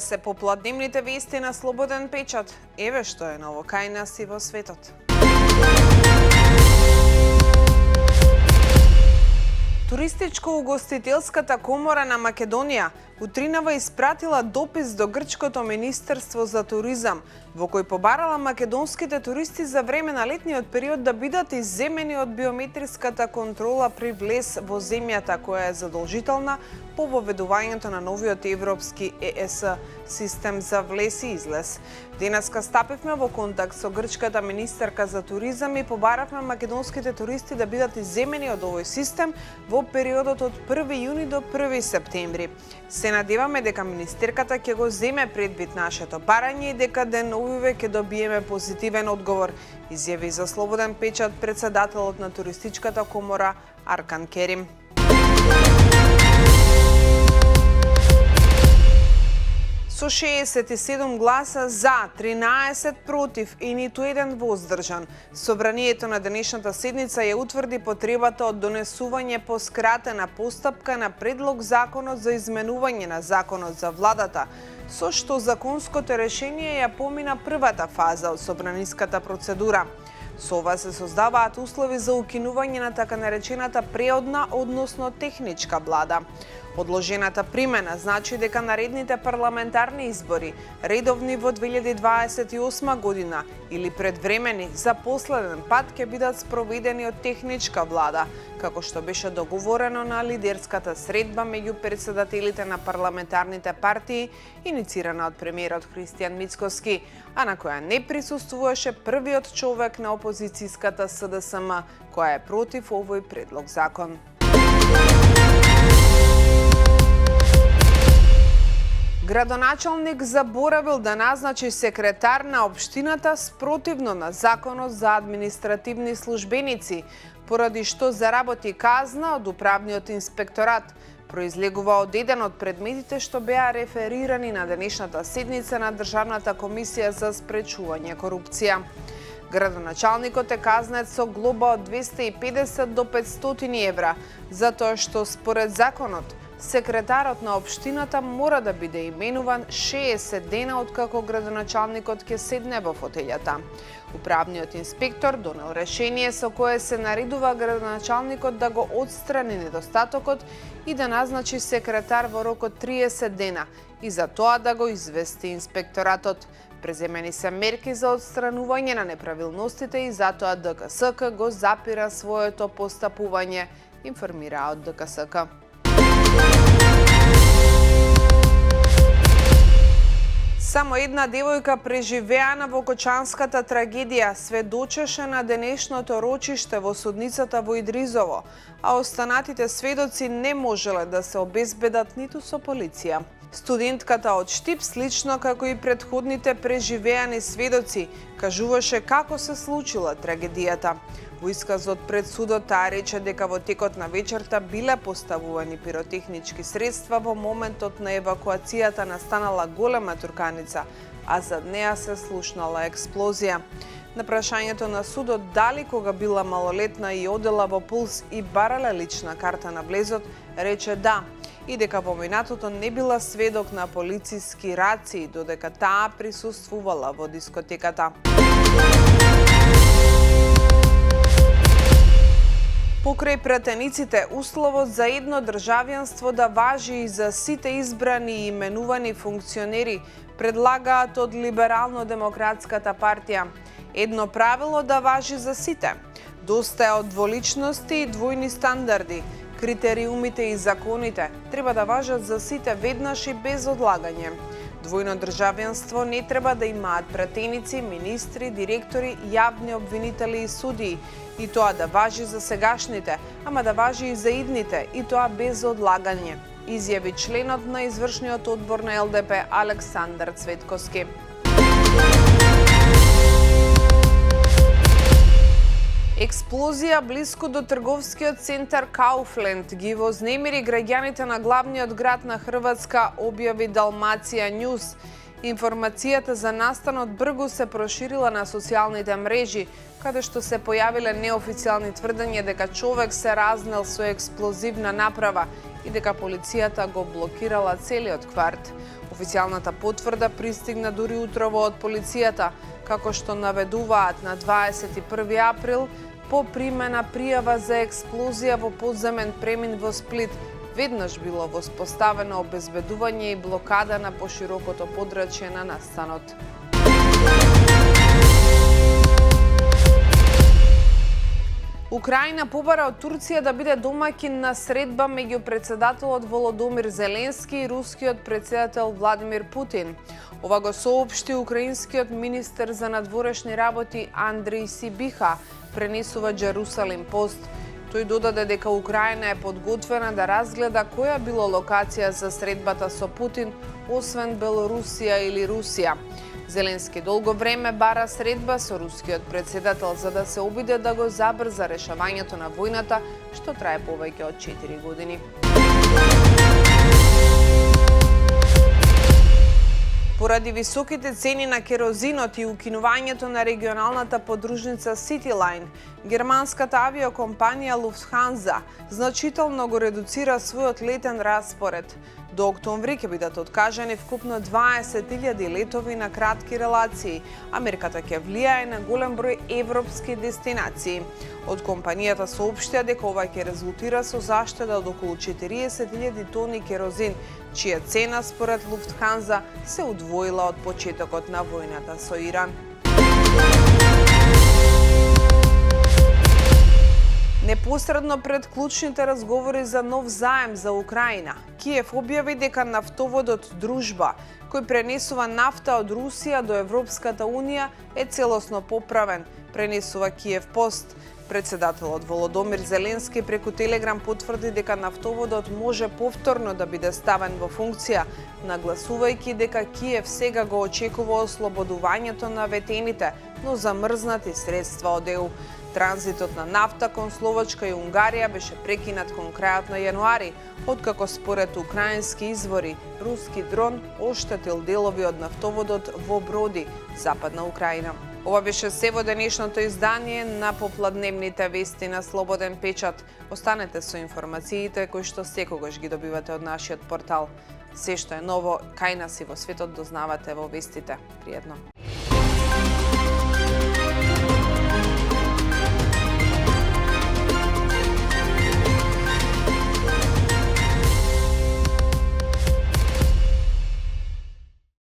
Ова се попладневните вести на Слободен печат. Еве што е ново кај нас и во светот. Туристичко-угостителската комора на Македонија утринава испратила допис до Грчкото Министерство за туризам, во кој побарала македонските туристи за време на летниот период да бидат изземени од биометриската контрола при влез во земјата, која е задолжителна по воведувањето на новиот европски ЕС систем за влез и излез. Денеска стапивме во контакт со грчката министерка за туризам и побаравме македонските туристи да бидат изземени од овој систем во периодот од 1 јуни до 1 септември. Се надеваме дека министерката ќе го земе предвид нашето барање и дека деновиве ќе добиеме позитивен одговор, изјави за Слободен печат председателот на туристичката комора Аркан Керим. Со 67 гласа за, 13 против и ниту еден воздржан, собранието на денешната седница ја утврди потребата од донесување по скратена постапка на предлог законот за изменување на законот за владата, со што законското решение ја помина првата фаза од собраниската процедура. Со ова се создаваат услови за укинување на така наречената преодна, односно техничка влада. Одложената примена значи дека наредните парламентарни избори, редовни во 2028 година или предвремени за последен пат ќе бидат спроведени од техничка влада, како што беше договорено на лидерската средба меѓу председателите на парламентарните партии, иницирана од премиерот Христијан Мицкоски, а на која не присуствуваше првиот човек на опозицијската СДСМ, која е против овој предлог закон. Градоначалник заборавил да назначи секретар на општината спротивно на законот за административни службеници, поради што заработи казна од управниот инспекторат, произлегува од еден од предметите што беа реферирани на денешната седница на Државната комисија за спречување корупција. Градоначалникот е казнет со глоба од 250 до 500 евра, затоа што според законот секретарот на општината мора да биде именуван 60 дена откако градоначалникот ќе седне во фотелјата. Управниот инспектор донел решение со кое се наредува градоначалникот да го отстрани недостатокот и да назначи секретар во рок од 30 дена и за тоа да го извести инспекторатот. Преземени се мерки за отстранување на неправилностите и затоа ДКСК го запира своето постапување, информира од ДКСК. Само една девојка преживеана во Кочанската трагедија сведочеше на денешното рочиште во судницата во Идризово, а останатите сведоци не можеле да се обезбедат ниту со полиција. Студентката од Штип, слично како и претходните преживеани сведоци, кажуваше како се случила трагедијата. Во исказот пред судот таа рече дека во текот на вечерта биле поставувани пиротехнички средства, во моментот на евакуацијата настанала голема турканица, а зад неа се слушнала експлозија. На прашањето на судот дали кога била малолетна и одела во Пулс и барала лична карта на влезот, рече да, и дека во минатото не била сведок на полициски рации, додека таа присуствувала во дискотеката. Покрај пратениците, условот за едно државјанство да важи и за сите избрани и именувани функционери предлагаат од Либерално-демократската партија. Едно правило да важи за сите. Доста е од дволичности и двојни стандарди. Критериумите и законите треба да важат за сите веднаш и без одлагање. Двојно државјанство не треба да имаат пратеници, министри, директори, јавни обвинители и судии, и тоа да важи за сегашните, ама да важи и за идните, и тоа без одлагање, изјави членот на извршниот одбор на ЛДП Александар Цветковски. Експлозија блиску до трговскиот центар Кауфленд ги вознемири граѓаните на главниот град на Хрватска, објави Далмација Њуз. Информацијата за настанот бргу се проширила на социјалните мрежи, каде што се појавиле неофицијални тврдења дека човек се разнел со експлозивна направа и дека полицијата го блокирала целиот кварт. Официјалната потврда пристигна дури утрово од полицијата, како што наведуваат на 21 април по примена пријава за експлозија во подземен премин во Сплит. Веднаш било воспоставено обезбедување и блокада на поширокото подрачје на настанот. Украина побара од Турција да биде домаќин на средба меѓу председателот Володомир Зеленски и рускиот председател Владимир Путин. Ова го соопшти украинскиот министер за надворешни работи Андрей Сибиха, пренесува Джерусалим Пост. Тој додаде дека Украина е подготвена да разгледа која било локација за средбата со Путин, освен Белорусија или Русија. Зеленски долго време бара средба со рускиот председател за да се обиде да го забрза решавањето на војната, што трае повеќе од 4 години. Поради високите цени на керозинот и укинувањето на регионалната подружница Cityline, германската авиокомпанија Lufthansa значително го редуцира својот летен распоред. До октомври ќе бидат откажани вкупно 20.000 летови на кратки релации, а мерката ќе влијае на голем број европски дестинации. Од компанијата соопштија дека ова ќе резултира со заштеда од околу 40.000 тони керозин, чија цена според Lufthansa се удвоила од почетокот на војната со Иран. Непосредно пред клучните разговори за нов заем за Украина, Киев објави дека нафтоводот Дружба, кој пренесува нафта од Русија до Европската Унија, е целосно поправен, пренесува Киев Пост. Председателот Володомир Зеленски преку Телеграм потврди дека нафтоводот може повторно да биде ставен во функција, нагласувајќи дека Киев сега го очекува ослободувањето на ветените, но замрзнати средства од ЕУ. Транзитот на нафта кон Словачка и Унгарија беше прекинат кон крајот на јануари, откако според украински извори руски дрон оштетил делови од нафтоводот во Броди, западна Украина. Ова беше се во денешното издание на попладневните вести на Слободен печат. Останете со информациите кои што секогаш ги добивате од нашиот портал. Се што е ново кај нас и во светот дознавате во вестите. Пријатно.